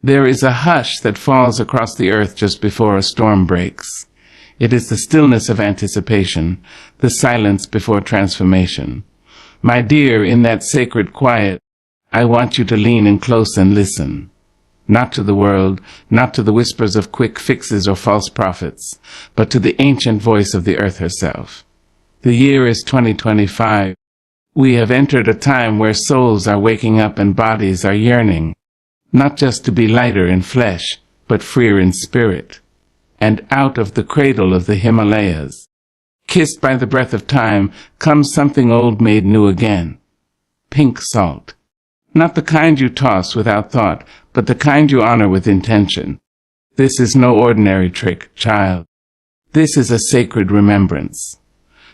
There is a hush that falls across the earth just before a storm breaks. It is the stillness of anticipation, the silence before transformation. My dear, in that sacred quiet, I want you to lean in close and listen. Not to the world, not to the whispers of quick fixes or false prophets, but to the ancient voice of the earth herself. The year is 2025. We have entered a time where souls are waking up and bodies are yearning, not just to be lighter in flesh, but freer in spirit. And out of the cradle of the Himalayas, kissed by the breath of time, comes something old made new again. Pink salt. Not the kind you toss without thought, but the kind you honor with intention. This is no ordinary trick, child. This is a sacred remembrance.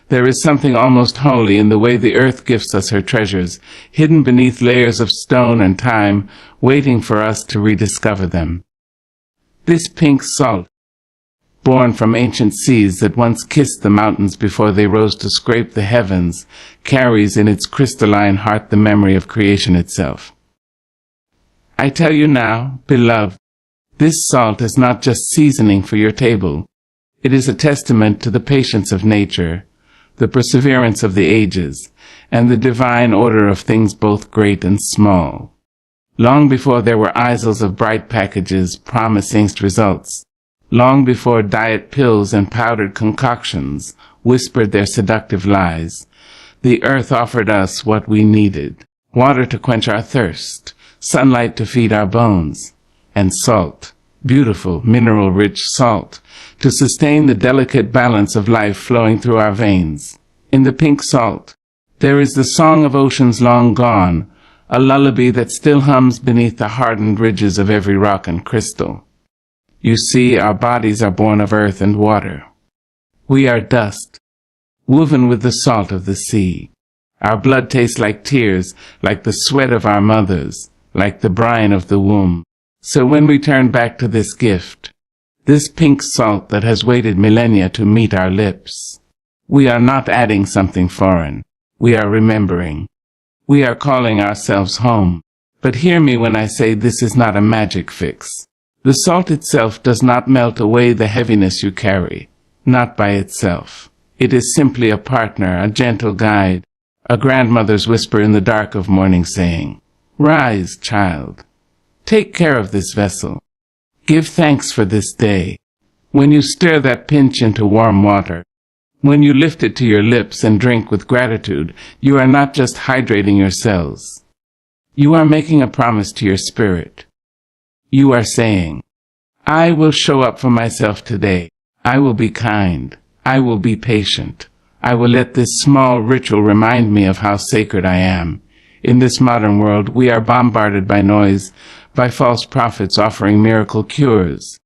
There is something almost holy in the way the earth gifts us her treasures, hidden beneath layers of stone and time, waiting for us to rediscover them. This pink salt, born from ancient seas that once kissed the mountains before they rose to scrape the heavens, carries in its crystalline heart the memory of creation itself. I tell you now, beloved, this salt is not just seasoning for your table. It is a testament to the patience of nature, the perseverance of the ages, and the divine order of things both great and small. Long before there were aisles of bright packages promising results, long before diet pills and powdered concoctions whispered their seductive lies, the earth offered us what we needed: water to quench our thirst, sunlight to feed our bones, and salt, beautiful, mineral-rich salt, to sustain the delicate balance of life flowing through our veins. In the pink salt, there is the song of oceans long gone, a lullaby that still hums beneath the hardened ridges of every rock and crystal. You see, our bodies are born of earth and water. We are dust, woven with the salt of the sea. Our blood tastes like tears, like the sweat of our mothers, like the brine of the womb. So when we turn back to this gift, this pink salt that has waited millennia to meet our lips, we are not adding something foreign. We are remembering. We are calling ourselves home. But hear me when I say this is not a magic fix. The salt itself does not melt away the heaviness you carry, not by itself. It is simply a partner, a gentle guide, a grandmother's whisper in the dark of morning saying, "Rise, child. Take care of this vessel. Give thanks for this day." When you stir that pinch into warm water, when you lift it to your lips and drink with gratitude, you are not just hydrating your cells. You are making a promise to your spirit. You are saying, "I will show up for myself today. I will be kind. I will be patient. I will let this small ritual remind me of how sacred I am." In this modern world, we are bombarded by noise, by false prophets offering miracle cures,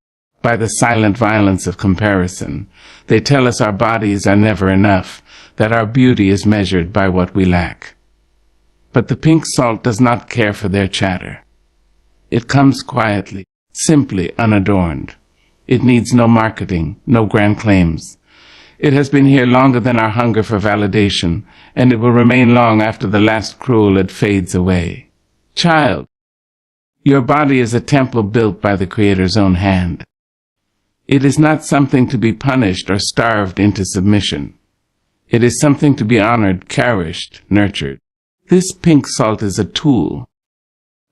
by the silent violence of comparison. They tell us our bodies are never enough, that our beauty is measured by what we lack. But the pink salt does not care for their chatter. It comes quietly, simply unadorned. It needs no marketing, no grand claims. It has been here longer than our hunger for validation, and it will remain long after the last cruelade fades away. Child, your body is a temple built by the Creator's own hand. It is not something to be punished or starved into submission. It is something to be honored, cherished, nurtured. This pink salt is a tool,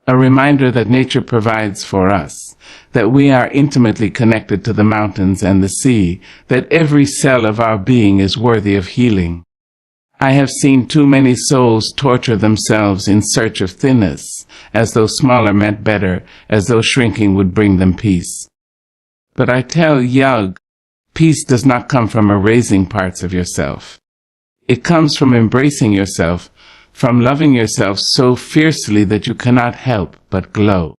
a reminder that nature provides for us, that we are intimately connected to the mountains and the sea, that every cell of our being is worthy of healing. I have seen too many souls torture themselves in search of thinness, as though smaller meant better, as though shrinking would bring them peace. But I tell you, peace does not come from erasing parts of yourself. It comes from embracing yourself, from loving yourself so fiercely that you cannot help but glow.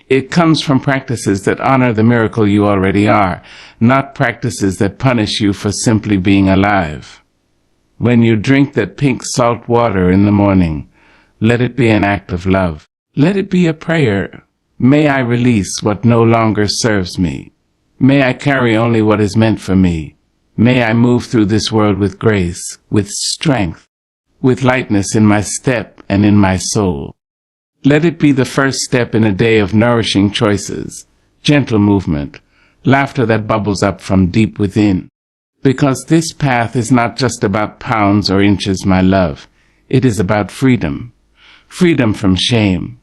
It comes from practices that honor the miracle you already are, not practices that punish you for simply being alive. When you drink that pink salt water in the morning, let it be an act of love. Let it be a prayer. May I release what no longer serves me. May I carry only what is meant for me. May I move through this world with grace, with strength, with lightness in my step and in my soul. Let it be the first step in a day of nourishing choices, gentle movement, laughter that bubbles up from deep within. Because this path is not just about pounds or inches, my love. It is about freedom. Freedom from shame.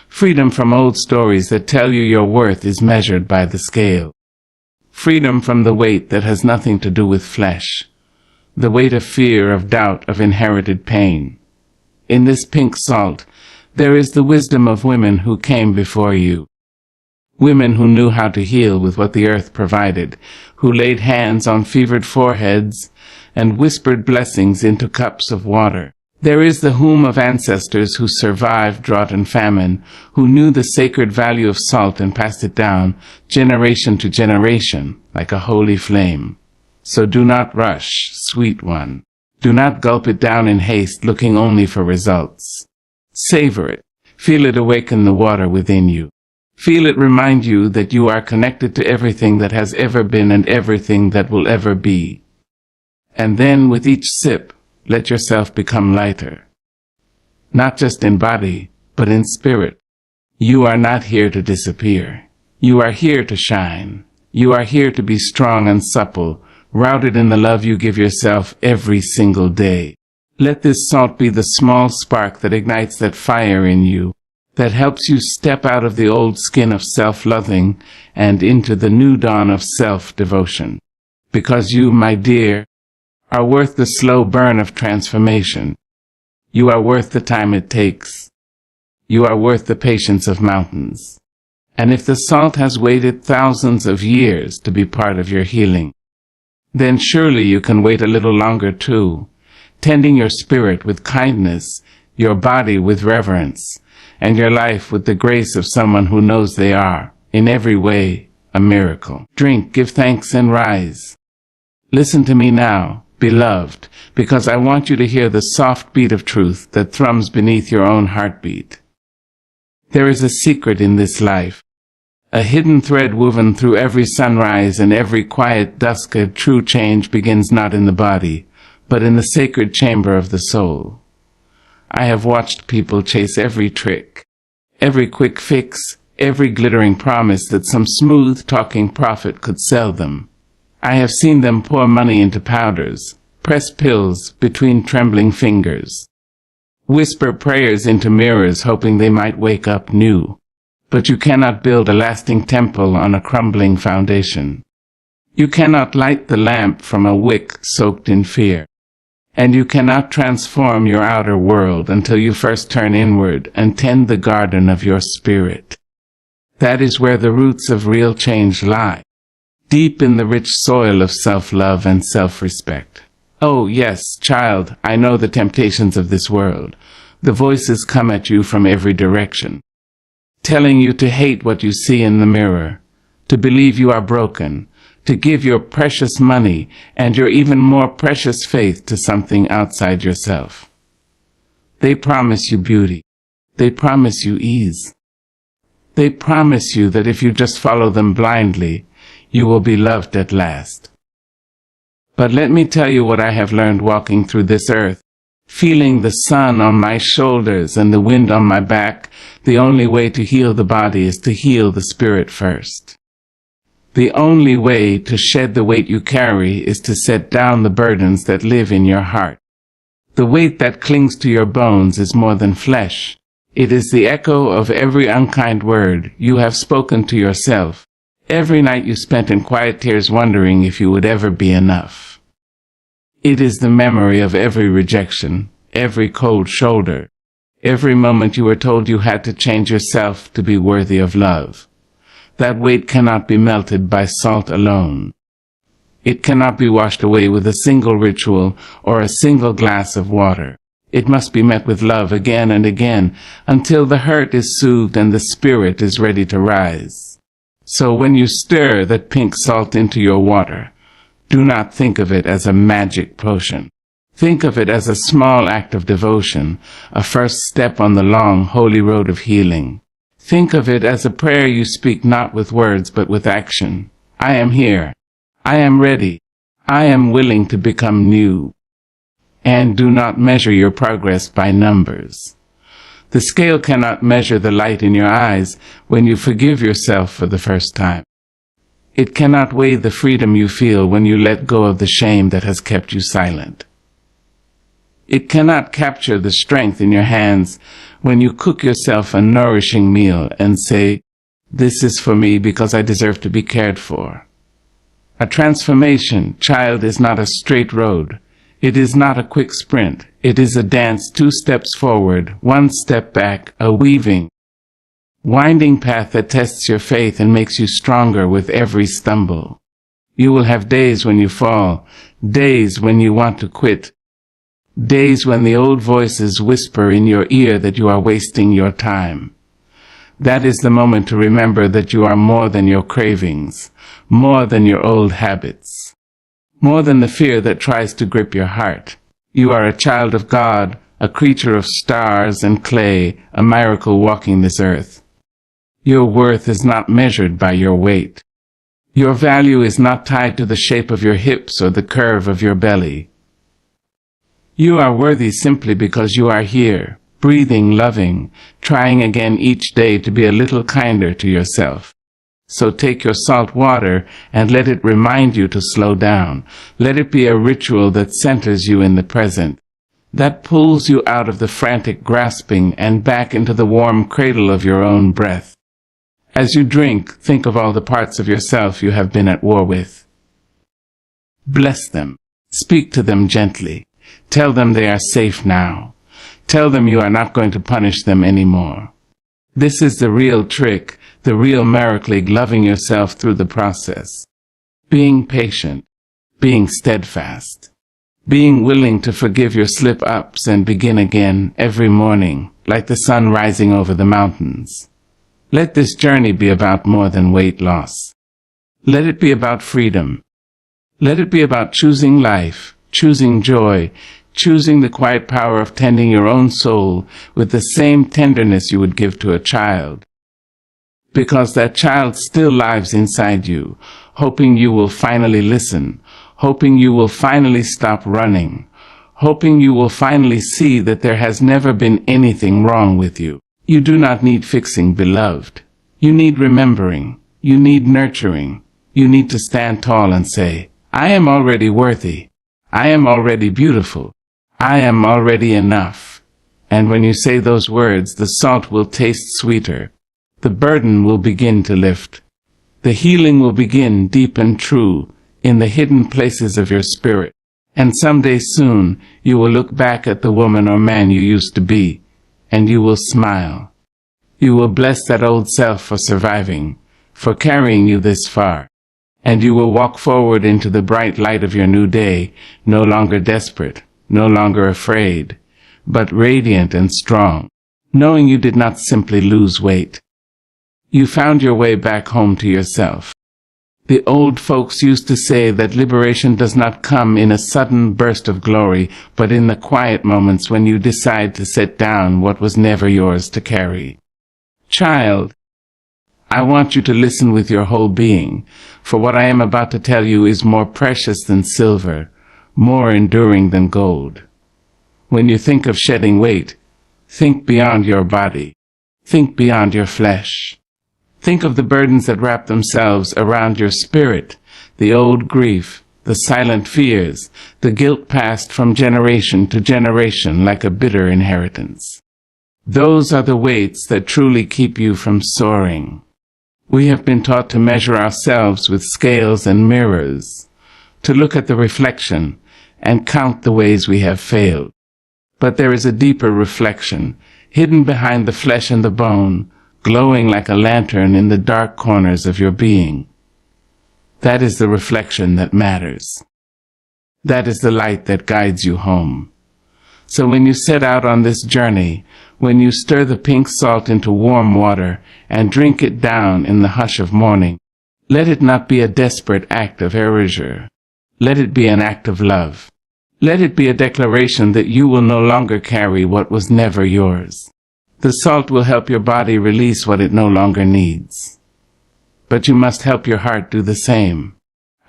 Freedom from old stories that tell you your worth is measured by the scale. Freedom from the weight that has nothing to do with flesh. The weight of fear, of doubt, of inherited pain. In this pink salt, there is the wisdom of women who came before you. Women who knew how to heal with what the earth provided, who laid hands on fevered foreheads and whispered blessings into cups of water. There is the womb of ancestors who survived drought and famine, who knew the sacred value of salt and passed it down, generation to generation, like a holy flame. So do not rush, sweet one. Do not gulp it down in haste, looking only for results. Savor it. Feel it awaken the water within you. Feel it remind you that you are connected to everything that has ever been and everything that will ever be. And then, with each sip, let yourself become lighter. Not just in body, but in spirit. You are not here to disappear. You are here to shine. You are here to be strong and supple, rooted in the love you give yourself every single day. Let this salt be the small spark that ignites that fire in you, that helps you step out of the old skin of self-loathing and into the new dawn of self-devotion. Because you, my dear, are worth the slow burn of transformation. You are worth the time it takes. You are worth the patience of mountains. And if the salt has waited thousands of years to be part of your healing, then surely you can wait a little longer too, tending your spirit with kindness, your body with reverence, and your life with the grace of someone who knows they are, in every way, a miracle. Drink, give thanks, and rise. Listen to me now, beloved, because I want you to hear the soft beat of truth that thrums beneath your own heartbeat. There is a secret in this life, a hidden thread woven through every sunrise and every quiet dusk. A true change begins not in the body, but in the sacred chamber of the soul. I have watched people chase every trick, every quick fix, every glittering promise that some smooth-talking prophet could sell them. I have seen them pour money into powders, press pills between trembling fingers, whisper prayers into mirrors hoping they might wake up new. But you cannot build a lasting temple on a crumbling foundation. You cannot light the lamp from a wick soaked in fear. And you cannot transform your outer world until you first turn inward and tend the garden of your spirit. That is where the roots of real change lie, deep in the rich soil of self-love and self-respect. Oh, yes, child, I know the temptations of this world. The voices come at you from every direction, telling you to hate what you see in the mirror, to believe you are broken, to give your precious money and your even more precious faith to something outside yourself. They promise you beauty. They promise you ease. They promise you that if you just follow them blindly, you will be loved at last. But let me tell you what I have learned walking through this earth, feeling the sun on my shoulders and the wind on my back. The only way to heal the body is to heal the spirit first. The only way to shed the weight you carry is to set down the burdens that live in your heart. The weight that clings to your bones is more than flesh. It is the echo of every unkind word you have spoken to yourself, every night you spent in quiet tears wondering if you would ever be enough. It is the memory of every rejection, every cold shoulder, every moment you were told you had to change yourself to be worthy of love. That weight cannot be melted by salt alone. It cannot be washed away with a single ritual or a single glass of water. It must be met with love again and again until the hurt is soothed and the spirit is ready to rise. So when you stir that pink salt into your water, do not think of it as a magic potion. Think of it as a small act of devotion, a first step on the long, holy road of healing. Think of it as a prayer you speak not with words but with action. I am here. I am ready. I am willing to become new. And do not measure your progress by numbers. The scale cannot measure the light in your eyes when you forgive yourself for the first time. It cannot weigh the freedom you feel when you let go of the shame that has kept you silent. It cannot capture the strength in your hands when you cook yourself a nourishing meal and say, "This is for me because I deserve to be cared for." A transformation, child, is not a straight road. It is not a quick sprint. It is a dance, 2 steps forward, 1 step back, a weaving, winding path that tests your faith and makes you stronger with every stumble. You will have days when you fall, days when you want to quit, days when the old voices whisper in your ear that you are wasting your time. That is the moment to remember that you are more than your cravings, more than your old habits, more than the fear that tries to grip your heart. You are a child of God, a creature of stars and clay, a miracle walking this earth. Your worth is not measured by your weight. Your value is not tied to the shape of your hips or the curve of your belly. You are worthy simply because you are here, breathing, loving, trying again each day to be a little kinder to yourself. So take your salt water and let it remind you to slow down. Let it be a ritual that centers you in the present, that pulls you out of the frantic grasping and back into the warm cradle of your own breath. As you drink, think of all the parts of yourself you have been at war with. Bless them. Speak to them gently. Tell them they are safe now. Tell them you are not going to punish them anymore. This is the real trick, the real miracle, loving yourself through the process. Being patient, being steadfast, being willing to forgive your slip-ups and begin again every morning, like the sun rising over the mountains. Let this journey be about more than weight loss. Let it be about freedom. Let it be about choosing life, choosing joy, choosing the quiet power of tending your own soul with the same tenderness you would give to a child. Because that child still lives inside you, hoping you will finally listen, hoping you will finally stop running, hoping you will finally see that there has never been anything wrong with you. You do not need fixing, beloved. You need remembering. You need nurturing. You need to stand tall and say, "I am already worthy. I am already beautiful. I am already enough." And when you say those words, the salt will taste sweeter. The burden will begin to lift. The healing will begin deep and true in the hidden places of your spirit. And someday soon, you will look back at the woman or man you used to be, and you will smile. You will bless that old self for surviving, for carrying you this far. And you will walk forward into the bright light of your new day, no longer desperate, no longer afraid, but radiant and strong, knowing you did not simply lose weight. You found your way back home to yourself. The old folks used to say that liberation does not come in a sudden burst of glory, but in the quiet moments when you decide to set down what was never yours to carry. Child, I want you to listen with your whole being, for what I am about to tell you is more precious than silver, more enduring than gold. When you think of shedding weight, think beyond your body. Think beyond your flesh. Think of the burdens that wrap themselves around your spirit, the old grief, the silent fears, the guilt passed from generation to generation like a bitter inheritance. Those are the weights that truly keep you from soaring. We have been taught to measure ourselves with scales and mirrors, to look at the reflection and count the ways we have failed. But there is a deeper reflection, hidden behind the flesh and the bone, glowing like a lantern in the dark corners of your being. That is the reflection that matters. That is the light that guides you home. So when you set out on this journey, when you stir the pink salt into warm water and drink it down in the hush of morning, let it not be a desperate act of erasure. Let it be an act of love. Let it be a declaration that you will no longer carry what was never yours. The salt will help your body release what it no longer needs. But you must help your heart do the same.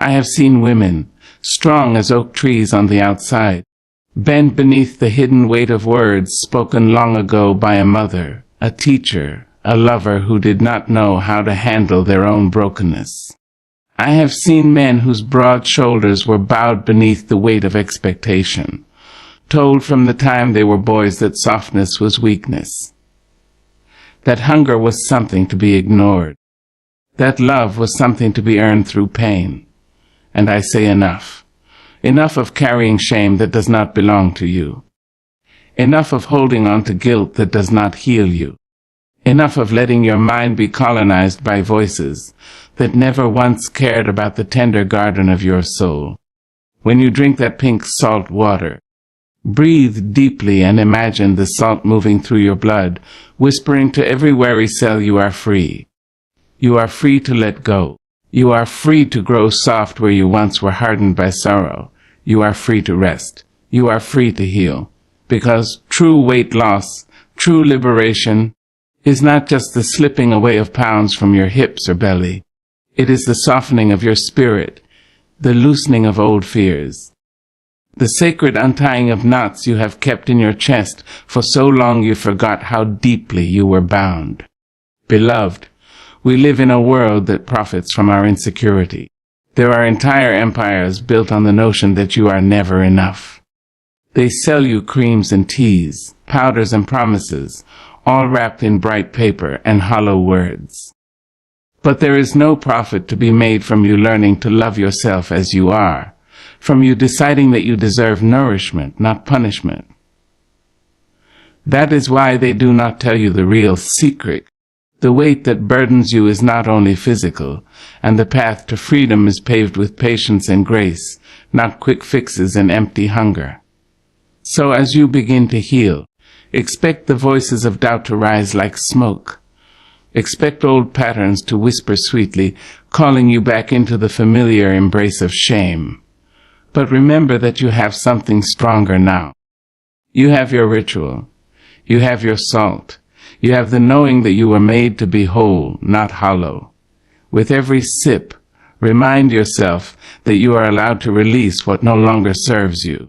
I have seen women, strong as oak trees on the outside, Bend beneath the hidden weight of words spoken long ago by a mother, a teacher, a lover who did not know how to handle their own brokenness. I have seen men whose broad shoulders were bowed beneath the weight of expectation, told from the time they were boys that softness was weakness, that hunger was something to be ignored, that love was something to be earned through pain. And I say enough. Enough of carrying shame that does not belong to you. Enough of holding on to guilt that does not heal you. Enough of letting your mind be colonized by voices that never once cared about the tender garden of your soul. When you drink that pink salt water, breathe deeply and imagine the salt moving through your blood, whispering to every weary cell you are free. You are free to let go. You are free to grow soft where you once were hardened by sorrow. You are free to rest. You are free to heal. Because true weight loss, true liberation, is not just the slipping away of pounds from your hips or belly. It is the softening of your spirit, the loosening of old fears, the sacred untying of knots you have kept in your chest for so long you forgot how deeply you were bound. Beloved, we live in a world that profits from our insecurity. There are entire empires built on the notion that you are never enough. They sell you creams and teas, powders and promises, all wrapped in bright paper and hollow words. But there is no profit to be made from you learning to love yourself as you are, from you deciding that you deserve nourishment, not punishment. That is why they do not tell you the real secret. The weight that burdens you is not only physical, and the path to freedom is paved with patience and grace, not quick fixes and empty hunger. So as you begin to heal, expect the voices of doubt to rise like smoke. Expect old patterns to whisper sweetly, calling you back into the familiar embrace of shame. But remember that you have something stronger now. You have your ritual. You have your salt. You have the knowing that you were made to be whole, not hollow. With every sip, remind yourself that you are allowed to release what no longer serves you.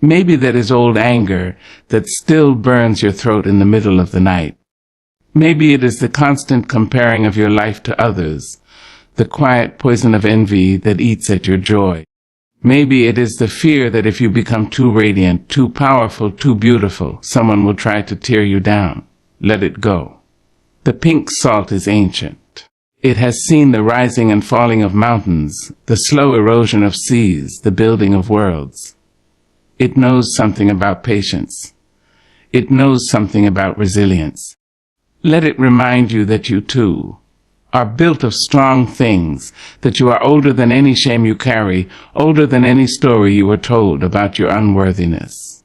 Maybe that is old anger that still burns your throat in the middle of the night. Maybe it is the constant comparing of your life to others, the quiet poison of envy that eats at your joy. Maybe it is the fear that if you become too radiant, too powerful, too beautiful, someone will try to tear you down. Let it go. The pink salt is ancient. It has seen the rising and falling of mountains, the slow erosion of seas, the building of worlds. It knows something about patience. It knows something about resilience. Let it remind you that you too are built of strong things, that you are older than any shame you carry, older than any story you were told about your unworthiness.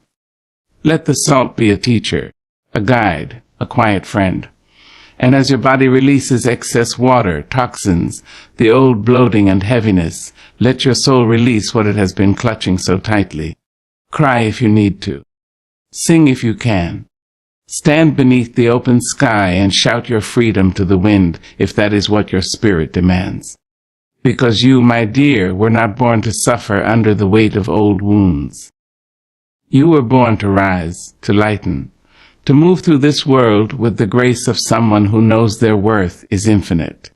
Let the salt be a teacher, a guide, a quiet friend. And as your body releases excess water, toxins, the old bloating and heaviness, let your soul release what it has been clutching so tightly. Cry if you need to. Sing if you can. Stand beneath the open sky and shout your freedom to the wind if that is what your spirit demands. Because you, my dear, were not born to suffer under the weight of old wounds. You were born to rise, to lighten, to move through this world with the grace of someone who knows their worth is infinite.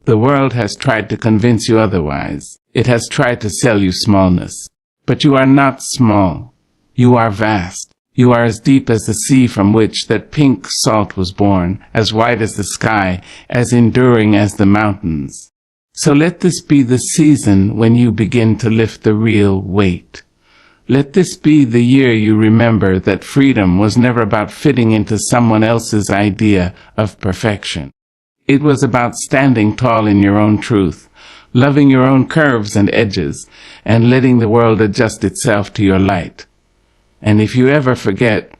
The world has tried to convince you otherwise. It has tried to sell you smallness. But you are not small. You are vast. You are as deep as the sea from which that pink salt was born, as wide as the sky, as enduring as the mountains. So let this be the season when you begin to lift the real weight. Let this be the year you remember that freedom was never about fitting into someone else's idea of perfection. It was about standing tall in your own truth, loving your own curves and edges, and letting the world adjust itself to your light. And if you ever forget,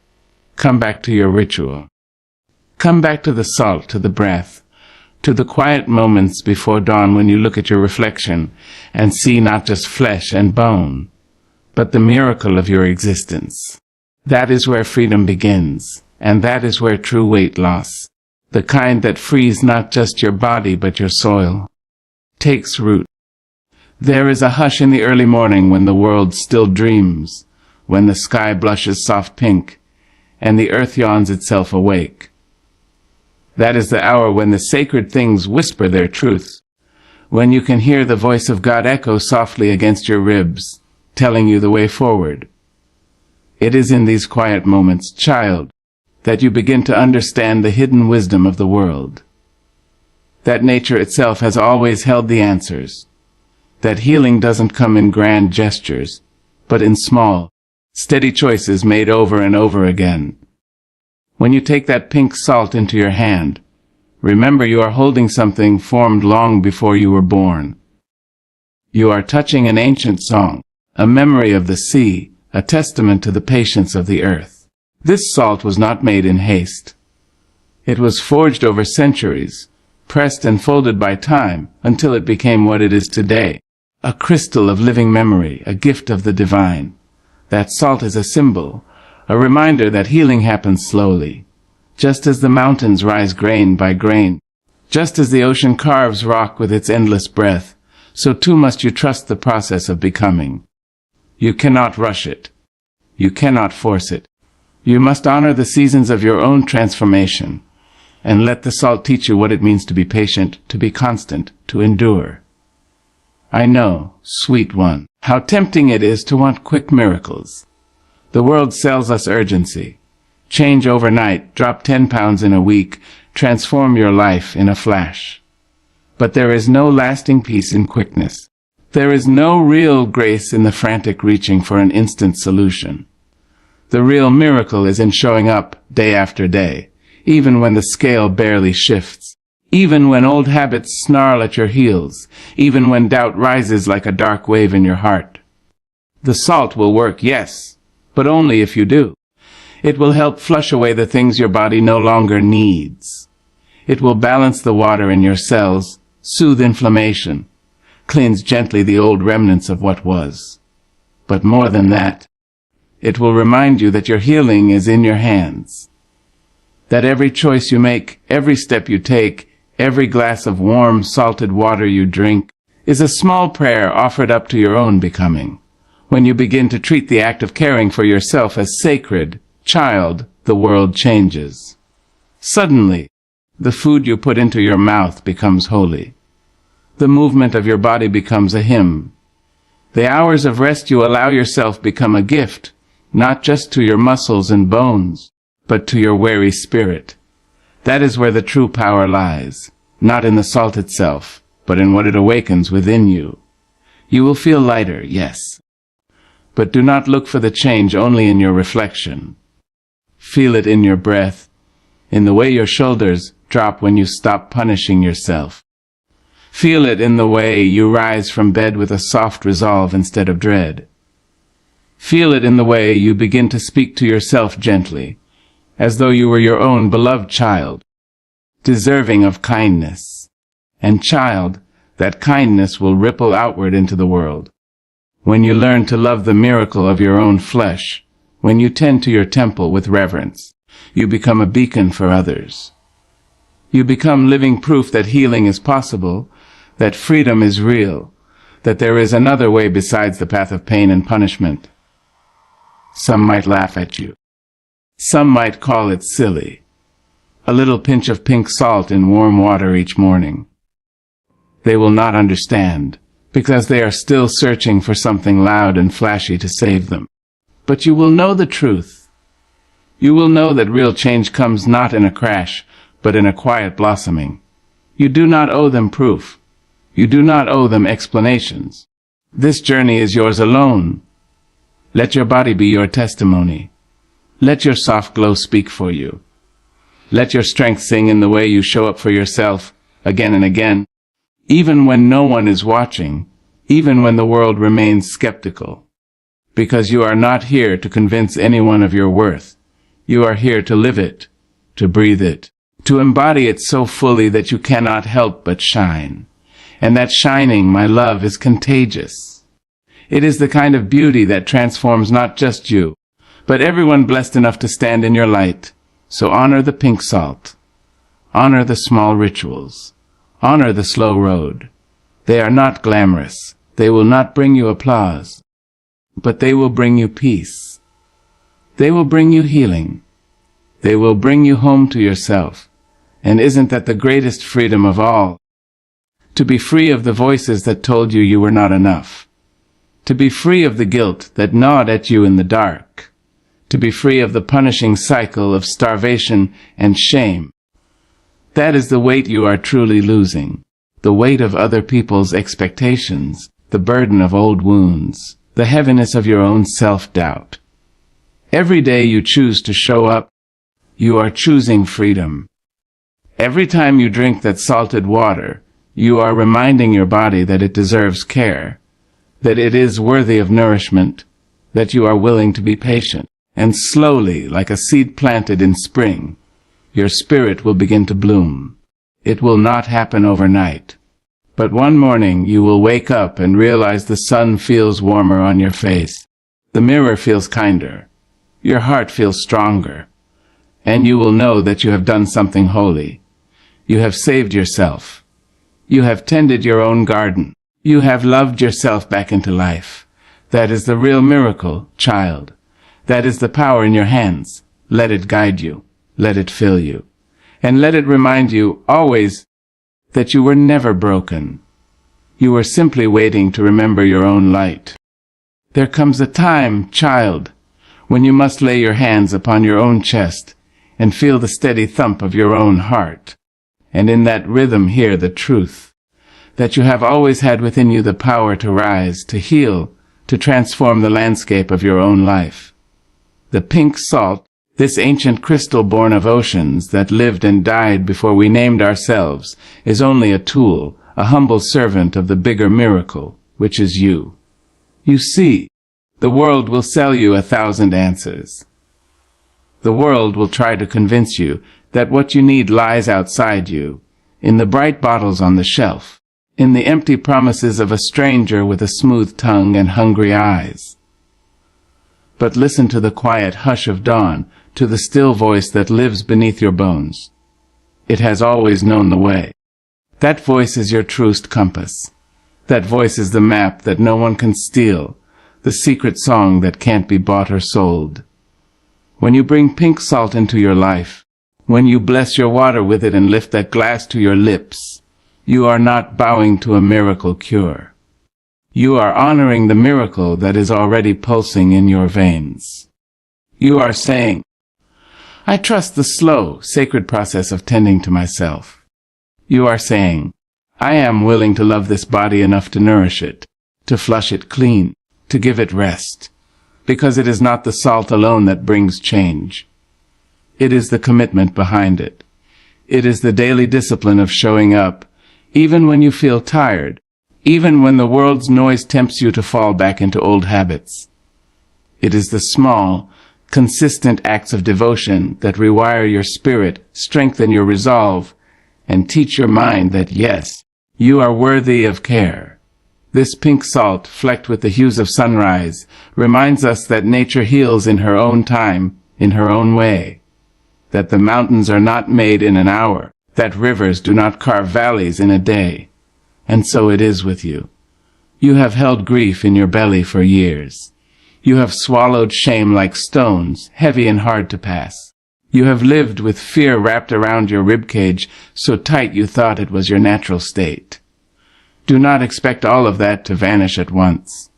come back to your ritual. Come back to the salt, to the breath, to the quiet moments before dawn when you look at your reflection and see not just flesh and bone, but the miracle of your existence. That is where freedom begins, and that is where true weight loss, the kind that frees not just your body but your soul, takes root. There is a hush in the early morning when the world still dreams, when the sky blushes soft pink, and the earth yawns itself awake. That is the hour when the sacred things whisper their truths, when you can hear the voice of God echo softly against your ribs, telling you the way forward. It is in these quiet moments, child, that you begin to understand the hidden wisdom of the world. That nature itself has always held the answers. That healing doesn't come in grand gestures, but in small, steady choices made over and over again. When you take that pink salt into your hand, remember you are holding something formed long before you were born. You are touching an ancient song, a memory of the sea, a testament to the patience of the earth. This salt was not made in haste. It was forged over centuries, pressed and folded by time until it became what it is today, a crystal of living memory, a gift of the divine. That salt is a symbol, a reminder that healing happens slowly, just as the mountains rise grain by grain, just as the ocean carves rock with its endless breath, so too must you trust the process of becoming. You cannot rush it. You cannot force it. You must honor the seasons of your own transformation, and let the salt teach you what it means to be patient, to be constant, to endure. I know, sweet one, how tempting it is to want quick miracles. The world sells us urgency. Change overnight, drop 10 pounds in a week, transform your life in a flash. But there is no lasting peace in quickness. There is no real grace in the frantic reaching for an instant solution. The real miracle is in showing up day after day, even when the scale barely shifts, even when old habits snarl at your heels, even when doubt rises like a dark wave in your heart. The salt will work, yes, but only if you do. It will help flush away the things your body no longer needs. It will balance the water in your cells, soothe inflammation, cleanse gently the old remnants of what was. But more than that, it will remind you that your healing is in your hands. That every choice you make, every step you take, every glass of warm, salted water you drink, is a small prayer offered up to your own becoming. When you begin to treat the act of caring for yourself as sacred, child, the world changes. Suddenly, the food you put into your mouth becomes holy. The movement of your body becomes a hymn. The hours of rest you allow yourself become a gift, not just to your muscles and bones, but to your weary spirit. That is where the true power lies, not in the salt itself, but in what it awakens within you. You will feel lighter, yes, but do not look for the change only in your reflection. Feel it in your breath, in the way your shoulders drop when you stop punishing yourself. Feel it in the way you rise from bed with a soft resolve instead of dread. Feel it in the way you begin to speak to yourself gently, as though you were your own beloved child, deserving of kindness. And child, that kindness will ripple outward into the world. When you learn to love the miracle of your own flesh, when you tend to your temple with reverence, you become a beacon for others. You become living proof that healing is possible, that freedom is real, that there is another way besides the path of pain and punishment. Some might laugh at you. Some might call it silly. A little pinch of pink salt in warm water each morning. They will not understand, because they are still searching for something loud and flashy to save them. But you will know the truth. You will know that real change comes not in a crash, but in a quiet blossoming. You do not owe them proof. You do not owe them explanations. This journey is yours alone. Let your body be your testimony. Let your soft glow speak for you. Let your strength sing in the way you show up for yourself again and again, even when no one is watching, even when the world remains skeptical. Because you are not here to convince anyone of your worth. You are here to live it, to breathe it, to embody it so fully that you cannot help but shine. And that shining, my love, is contagious. It is the kind of beauty that transforms not just you, but everyone blessed enough to stand in your light. So honor the pink salt. Honor the small rituals. Honor the slow road. They are not glamorous. They will not bring you applause. But they will bring you peace. They will bring you healing. They will bring you home to yourself. And isn't that the greatest freedom of all? To be free of the voices that told you you were not enough. To be free of the guilt that gnawed at you in the dark. To be free of the punishing cycle of starvation and shame. That is the weight you are truly losing. The weight of other people's expectations, the burden of old wounds, the heaviness of your own self-doubt. Every day you choose to show up, you are choosing freedom. Every time you drink that salted water, you are reminding your body that it deserves care, that it is worthy of nourishment, that you are willing to be patient. And slowly, like a seed planted in spring, your spirit will begin to bloom. It will not happen overnight. But one morning you will wake up and realize the sun feels warmer on your face. The mirror feels kinder. Your heart feels stronger. And you will know that you have done something holy. You have saved yourself. You have tended your own garden. You have loved yourself back into life. That is the real miracle, child. That is the power in your hands. Let it guide you. Let it fill you. And let it remind you always that you were never broken. You were simply waiting to remember your own light. There comes a time, child, when you must lay your hands upon your own chest and feel the steady thump of your own heart. And in that rhythm hear the truth, that you have always had within you the power to rise, to heal, to transform the landscape of your own life. The pink salt, this ancient crystal born of oceans that lived and died before we named ourselves, is only a tool, a humble servant of the bigger miracle, which is you. You see, the world will sell you 1,000 answers. The world will try to convince you that what you need lies outside you, in the bright bottles on the shelf, in the empty promises of a stranger with a smooth tongue and hungry eyes. But listen to the quiet hush of dawn, to the still voice that lives beneath your bones. It has always known the way. That voice is your truest compass. That voice is the map that no one can steal, the secret song that can't be bought or sold. When you bring pink salt into your life, when you bless your water with it and lift that glass to your lips, you are not bowing to a miracle cure. You are honoring the miracle that is already pulsing in your veins. You are saying, I trust the slow, sacred process of tending to myself. You are saying, I am willing to love this body enough to nourish it, to flush it clean, to give it rest, because it is not the salt alone that brings change. It is the commitment behind it. It is the daily discipline of showing up, even when you feel tired, even when the world's noise tempts you to fall back into old habits. It is the small, consistent acts of devotion that rewire your spirit, strengthen your resolve, and teach your mind that yes, you are worthy of care. This pink salt, flecked with the hues of sunrise, reminds us that nature heals in her own time, in her own way, that the mountains are not made in an hour, that rivers do not carve valleys in a day. And so it is with you. You have held grief in your belly for years. You have swallowed shame like stones, heavy and hard to pass. You have lived with fear wrapped around your ribcage, so tight you thought it was your natural state. Do not expect all of that to vanish at once.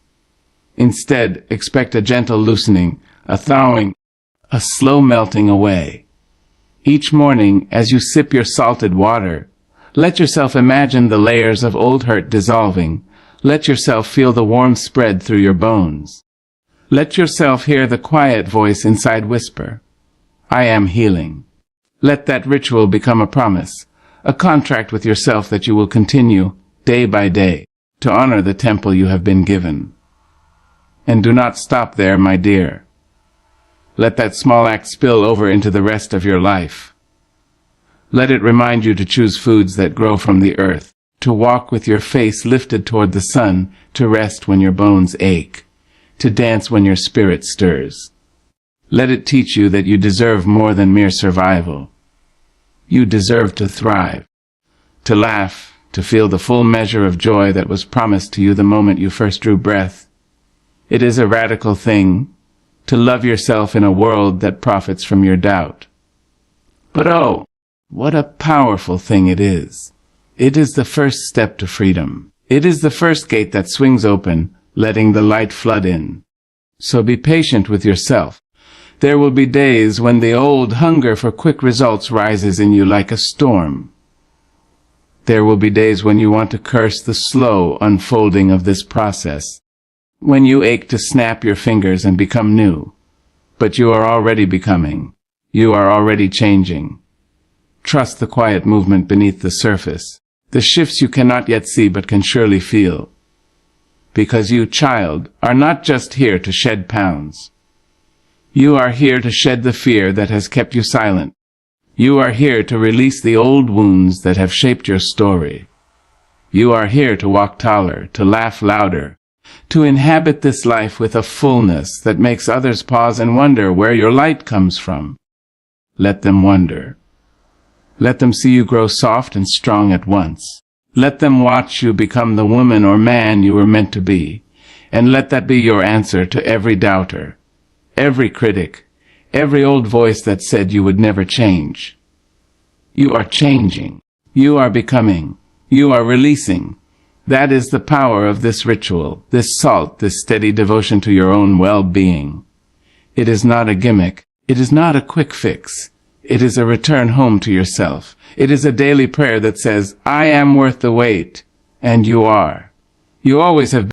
Instead, expect a gentle loosening, a thawing, a slow melting away. Each morning, as you sip your salted water, let yourself imagine the layers of old hurt dissolving. Let yourself feel the warmth spread through your bones. Let yourself hear the quiet voice inside whisper, I am healing. Let that ritual become a promise, a contract with yourself that you will continue, day by day, to honor the temple you have been given. And do not stop there, my dear. Let that small act spill over into the rest of your life. Let it remind you to choose foods that grow from the earth, to walk with your face lifted toward the sun, to rest when your bones ache, to dance when your spirit stirs. Let it teach you that you deserve more than mere survival. You deserve to thrive, to laugh, to feel the full measure of joy that was promised to you the moment you first drew breath. It is a radical thing to love yourself in a world that profits from your doubt. But oh, what a powerful thing it is. It is the first step to freedom. It is the first gate that swings open, letting the light flood in. So be patient with yourself. There will be days when the old hunger for quick results rises in you like a storm. There will be days when you want to curse the slow unfolding of this process, when you ache to snap your fingers and become new. But you are already becoming. You are already changing. Trust the quiet movement beneath the surface, the shifts you cannot yet see but can surely feel. Because you, child, are not just here to shed pounds. You are here to shed the fear that has kept you silent. You are here to release the old wounds that have shaped your story. You are here to walk taller, to laugh louder, to inhabit this life with a fullness that makes others pause and wonder where your light comes from. Let them wonder. Let them see you grow soft and strong at once. Let them watch you become the woman or man you were meant to be, and let that be your answer to every doubter, every critic, every old voice that said you would never change. You are changing. You are becoming. You are releasing. That is the power of this ritual, this salt, this steady devotion to your own well-being. It is not a gimmick. It is not a quick fix. It is a return home to yourself. It is a daily prayer that says, I am worth the wait, and you are. You always have